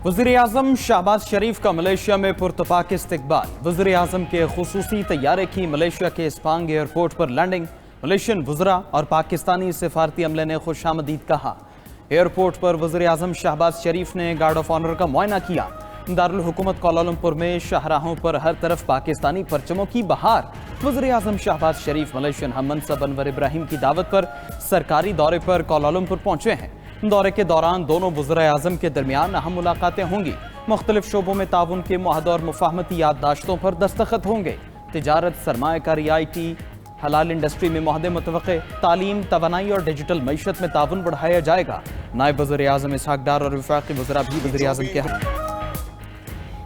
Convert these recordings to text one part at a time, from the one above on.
वज़ीर-ए-आज़म शहबाज शरीफ का मलेशिया में पुरतपाक इस्तकबाल। वज़ीर-ए-आज़म के खुसूसी तैयारे की मलेशिया के स्पांग एयरपोर्ट पर लैंडिंग। मलेशियन वज़रा और पाकिस्तानी सिफारती अमले ने खुशामदीद कहा। एयरपोर्ट पर वज़ीर-ए-आज़म शहबाज शरीफ ने गार्ड ऑफ ऑनर का मुआयना किया। दारुल हुकूमत कोलालमपुर में शाहराहों पर हर तरफ पाकिस्तानी परचमों की बहार। वज़ीर-ए-आज़म शहबाज शरीफ मलेशियन हम मनसब अनवर इब्राहिम की दावत पर सरकारी दौरे पर कोलालमपुर पहुंचे हैं। दौरे के दौरान दोनों वज़ीर-ए-आज़म के दरमियान अहम मुलाकातें होंगी। मुख्तलिफ शोबों में ताउन के मुआहदों और मुफाहमती याददाश्तों पर दस्तखत होंगे। तिजारत, सरमायाकारी, IT, हलाल इंडस्ट्री में मुआहदे मुतवक्के। तालीम, तवानाई और डिजिटल मईशत में ताउन बढ़ाया जाएगा। नायब वज़ीर-ए-आज़म इसहाक डार और वफाकी वज़रा भी वज़ीर-ए-आज़म के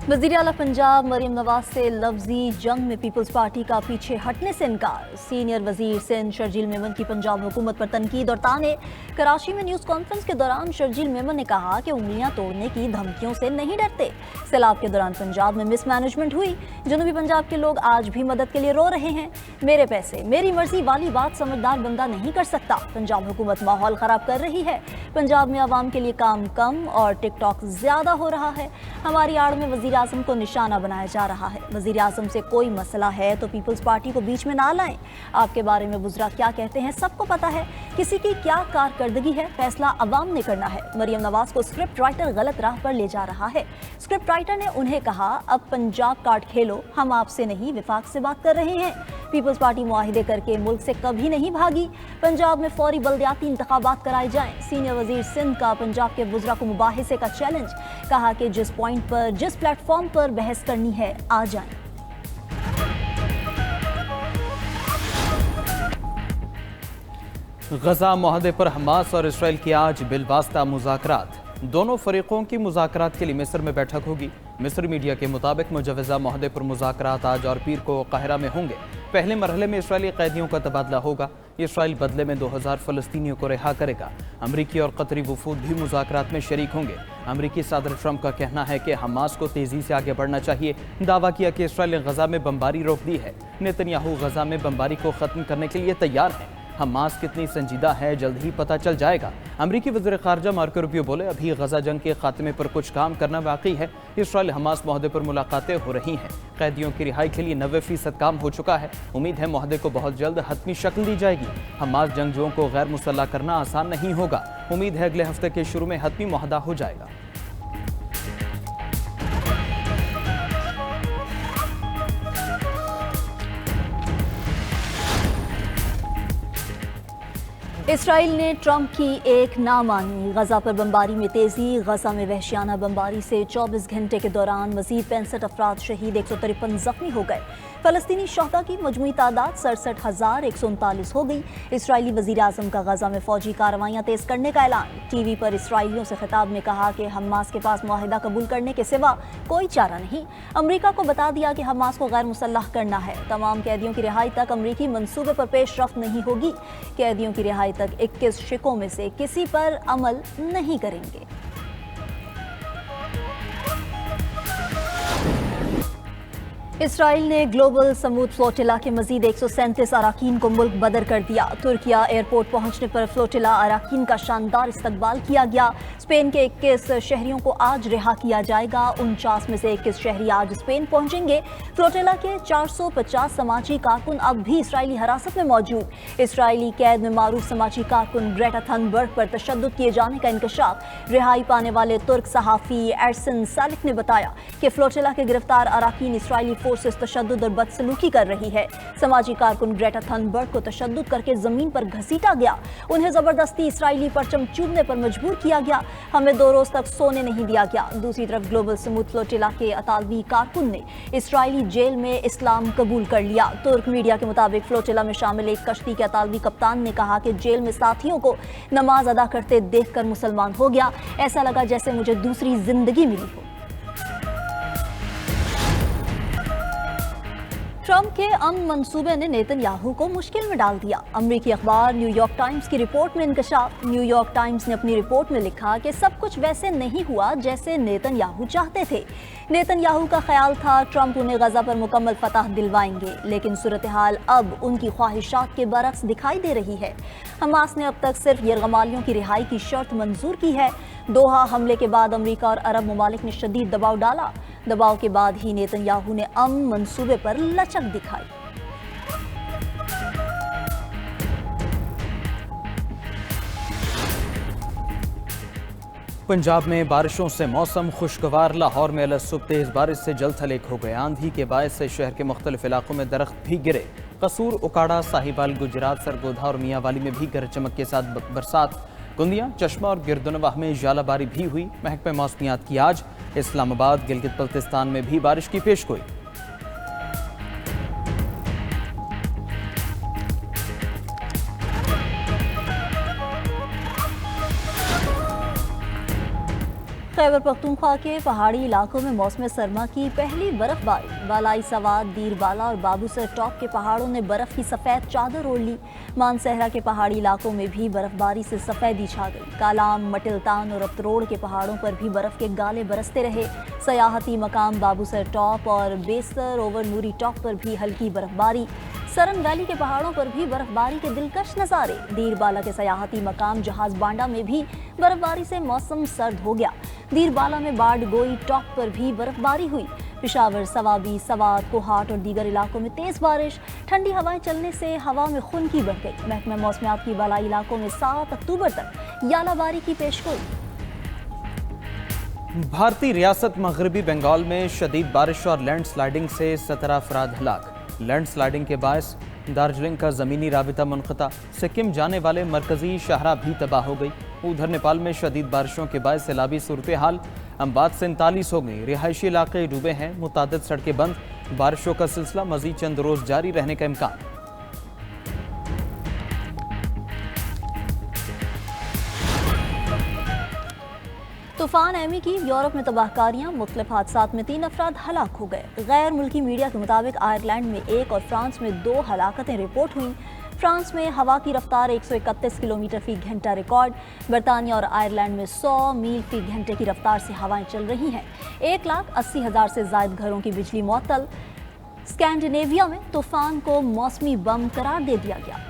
वज़ीर आला पंजाब मरियम नवाज से लफ्जी जंग में पीपल्स पार्टी का पीछे हटने से इनकार। सीनियर वजीर सिंध शर्जील मेमन की पंजाब हुकूमत पर तनकीद और ताने। कराची में न्यूज़ कॉन्फ्रेंस के दौरान शर्जील मेमन ने कहा कि उंगलियां तोड़ने की धमकियों से नहीं डरते। सैलाब के दौरान पंजाब में मिसमैनेजमेंट हुई। जनूबी पंजाब के लोग आज भी मदद के लिए रो रहे हैं। मेरे पैसे मेरी मर्जी वाली बात समझदार बंदा नहीं कर सकता। पंजाब हुकूमत माहौल खराब कर रही है। पंजाब में आवाम के लिए काम कम और टिकटॉक ज्यादा हो रहा है। हमारी आड़ में वज़ीर आज़म को निशाना बनाया जा रहा है। वज़ीर आज़म से कोई मसला है तो पीपल्स पार्टी को बीच में ना लाएं। आपके बारे में वज़रा क्या कहते हैं सबको पता है। किसी की क्या कारकर्दगी है फैसला अवाम ने करना है। मरियम नवाज को स्क्रिप्ट राइटर गलत राह पर ले जा रहा है। स्क्रिप्ट राइटर ने उन्हें कहा अब पंजाब कार्ड खेलो, हम आपसे नहीं विफाक से बात कर रहे हैं। पीपल्स पार्टी मुआहिदे करके मुल्क से कभी नहीं भागी। पंजाब में फौरी बल्दियाती इंतखाबात कराए जाएं। सीनियर वजीर सिंध का पंजाब के वज़रा को मुबाहिसे का चैलेंज। कहा कि जिस पॉइंट पर जिस प्लेटफॉर्म पर बहस करनी है आ जाएं। गजा मुआहदे पर हमास और इसराइल की आज बिलवास्ता मुज़ाकरात। दोनों फरीकों की मुज़ाकरात के लिए मिस्र में बैठक होगी। मिस्र मीडिया के मुताबिक मुजवज़ा मुआहदे पर मुज़ाकरात आज और पीर को काहिरा में होंगे। पहले मरहले में इसराइली कैदियों का तबादला होगा। इसराइल बदले में 2000 फ़लस्तीनियों को रिहा करेगा। अमरीकी और कतरी वफूद भी मुज़ाकरात में शरीक होंगे। अमरीकी सदर ट्रंप का कहना है कि हमास को तेज़ी से आगे बढ़ना चाहिए। दावा किया कि इसराइल ने गजा में बमबारी रोक दी है। नेतन्याहू गजा में बमबारी को ख़त्म करने के लिए तैयार है। हमास कितनी संजीदा है जल्द ही पता चल जाएगा। अमरीकी वज़ीर ख़ारजा मार्को रूबियो बोले अभी गजा जंग के खात्मे पर कुछ काम करना वाकई है। इसराइल हमास मुआहदे पर मुलाकातें हो रही हैं। कैदियों की रिहाई के लिए 90% काम हो चुका है। उम्मीद है मुआहदे को बहुत जल्द हतमी शक्ल दी जाएगी। हमास जंगजुओं को गैर मुसल्लह करना आसान नहीं होगा। उम्मीद है अगले हफ्ते के शुरू में हतमी मुआहदा हो जाएगा। इसराइल ने ट्रंप की एक ना मानी। गजा पर बमबारी में तेजी। गजा में वहशियाना बमबारी से 24 घंटे के दौरान मजीद 65 अफराद शहीद, 153 जख्मी हो गए। फलस्तीनी शहदा की मजमूई तादाद 67,139 हो गई। इसराइली वज़ीर आज़म का गजा में फौजी कार्रवाइयाँ तेज करने का ऐलान। टीवी पर इसराइलियों से खिताब में कहा कि हमास के पास मुआहिदा कबूल करने के सिवा कोई चारा नहीं। अमरीका को बता दिया कि हमास को गैर मुसल्लह करना है। तमाम कैदियों की रिहाई तक अमरीकी मंसूबे पर पेशरफ्त नहीं होगी। कैदियों की रिहाई तक 21 शिकों में से किसी पर अमल नहीं करेंगे। इसराइल ने ग्लोबल समूद फ्लोटिला के मजीद 137 अराकीन को मुल्क बदर कर दिया। तुर्किया एयरपोर्ट पहुंचने पर फ्लोटिला अराकीन का शानदार इस्तकबाल किया गया। स्पेन के 21 शहरियों को आज रिहा किया जाएगा। 49 में से 21 शहरी आज स्पेन पहुंचेंगे। फ्लोटिला के 450 समाजी कारकुन अब भी इसराइली हिरासत में मौजूद। इसराइली कैद में मारूफ समाजी कारकुन ग्रेटा थनबर्ग पर तशद्दुद किए जाने का इंकशाफ। रिहाई पाने वाले तुर्क सहाफ़ी एरसन सालिक ने बताया कि फ्लोटिला के गिरफ्तार अराकीन इसराइली फोर्सेस तशद्दुद और बदसलूकी कर रही है। समाजी कारकुन ग्रेटा थनबर्ग को तशद्दुद करके जमीन पर घसीटा गया। उन्हें जबरदस्ती इसराइली परचम चूमने पर मजबूर किया गया। हमें 2 रोज तक सोने नहीं दिया गया। दूसरी तरफ ग्लोबल समूद फ्लोटिला के अतालवी कारकुन ने इसराइली जेल में इस्लाम कबूल कर लिया। तुर्क मीडिया के मुताबिक फ्लोटिला में शामिल एक कश्ती के अतालवी कप्तान ने कहा कि जेल में साथियों को नमाज अदा करते देखकर मुसलमान हो गया। ऐसा लगा जैसे मुझे दूसरी जिंदगी मिली हो। ट्रंप के अमन मंसूबे ने नेतन्याहू को मुश्किल में डाल दिया। अमरीकी अखबार न्यूयॉर्क टाइम्स की रिपोर्ट में इंकशाफ। न्यूयॉर्क टाइम्स ने अपनी रिपोर्ट में लिखा कि सब कुछ वैसे नहीं हुआ जैसे नेतन्याहू चाहते थे। नेतन्याहू का ख्याल था ट्रंप उन्हें गजा पर मुकम्मल फतह दिलवाएंगे, लेकिन सूरत हाल अब उनकी ख्वाहिशात के बरक्स दिखाई दे रही है। हमास ने अब तक सिर्फ यरगमालियों की रिहाई की शर्त मंजूर की है। दोहा हमले के बाद अमरीका और अरब ममालिक ने शदीद दबाव डाला। दबाव के बाद ही नेतन्याहू ने अमन मंसूबे पर लचक दिखाई। पंजाब में बारिशों से मौसम खुशगवार। लाहौर में अलसुबह तेज बारिश से जल थलेक हो गए। आंधी के बायस से शहर के मुख्तलिफ इलाकों में दरख्त भी गिरे। कसूर, उकाड़ा, साहिवाल, गुजरात, सरगोधा और मियांवाली में भी गरज चमक के साथ बरसात। गुंदिया, चश्मा और गिरदुनवाह में जालाबारी भी हुई। महकमे मौसमियात की आज। इस्लामाबाद, गिलगित बल्तिस्तान में भी बारिश की पेशगोई। खैबर पख्तूनख्वा के पहाड़ी इलाकों में मौसम सरमा की पहली बर्फबारी। बालाई सवात, दीरबाला और बाबूसर टॉप के पहाड़ों ने बर्फ की सफ़ेद चादर ओढ़ ली। मानसहरा के पहाड़ी इलाकों में भी बर्फबारी से सफ़ेदी छा गई। कालाम, मटिलतान और अतरोड़ के पहाड़ों पर भी बर्फ के गाले बरसते रहे। सयाहती मकाम बाबूसर टॉप और बेसर ओवर नूरी टॉप पर भी हल्की बर्फबारी। सरन वैली के पहाड़ों पर भी बर्फबारी के दिलकश नज़ारे। दीरबाला के सयाहती मकाम जहाज बांडा में भी बर्फबारी से मौसम सर्द हो गया। दीरबाला में बाड़गोई टॉप पर भी बर्फबारी हुई। पिशावर, सवाबी, सवात, कोहाट और दीगर इलाकों में तेज बारिश। ठंडी हवाएं चलने से हवा में खुनकी बढ़ गई। महकमा मौसमियात की बालाई इलाकों में 7 अक्टूबर तक यालाबारी की पेशगोई। भारतीय रियासत मगरबी बंगाल में शदीद बारिश और लैंड स्लाइडिंग से 17 अफराद हलाक। लैंड स्लाइडिंग के बायस दार्जिलिंग का ज़मीनी राबिता मुनक़ता। सिक्किम जाने वाले मरकज़ी शाहरा भी तबाह हो गई। उधर नेपाल में शदीद बारिशों के बायस सैलाबी सूरत हाल। अम्बात से 39 हो गई। रिहायशी इलाके डूबे हैं। मुतादिद सड़कें बंद। बारिशों का सिलसिला मज़ीद चंद रोज़ जारी रहने का इम्कान। तूफान एमी की यूरोप में तबाहकारियां। मुख्तलिफ हादसात में 3 अफराद हलाक हो गए। गैर मुल्की मीडिया के मुताबिक आयरलैंड में 1 और फ्रांस में 2 हलाकतें रिपोर्ट हुई। फ्रांस में हवा की रफ्तार 131 किलोमीटर फी घंटा रिकॉर्ड। बरतानिया और आयरलैंड में 100 मील फी घंटे की रफ्तार से हवाएं चल रही हैं। 1,80,000 से ज़ायद घरों की बिजली मुअत्तल। स्कैंडिनेविया में तूफान को मौसमी बम करार दे दिया गया।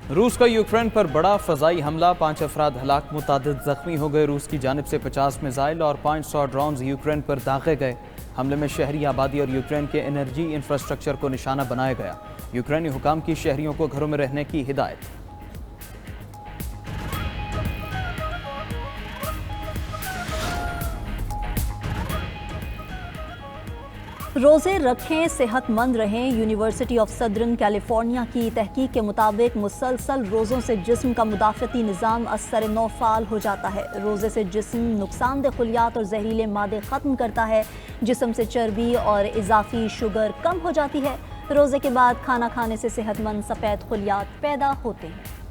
रूस का यूक्रेन पर बड़ा फ़ज़ाई हमला। 5 अफराद हलाक, मुतादिद ज़ख्मी हो गए। रूस की जानिब से 50 मिसाइल और 500 ड्रोन्स यूक्रेन पर दागे गए। हमले में शहरी आबादी और यूक्रेन के एनर्जी इंफ्रास्ट्रक्चर को निशाना बनाया गया। यूक्रेनी हुकाम की शहरियों को घरों में रहने की हिदायत। रोज़े रखें, सेहतमंद रहें। यूनिवर्सिटी ऑफ सदर्न कैलिफोर्निया की तहकीक के मुताबिक मुसलसल रोज़ों से जिस्म का मुदाफ़ती निज़ाम असर नौ फ़ाल हो जाता है। रोज़े से जिस्म नुकसानदेह खुलियात और जहरीले मादे ख़त्म करता है। जिस्म से चर्बी और इजाफी शुगर कम हो जाती है। रोज़े के बाद खाना खाने से सेहतमंद सफ़ेद खुलियात पैदा होते हैं।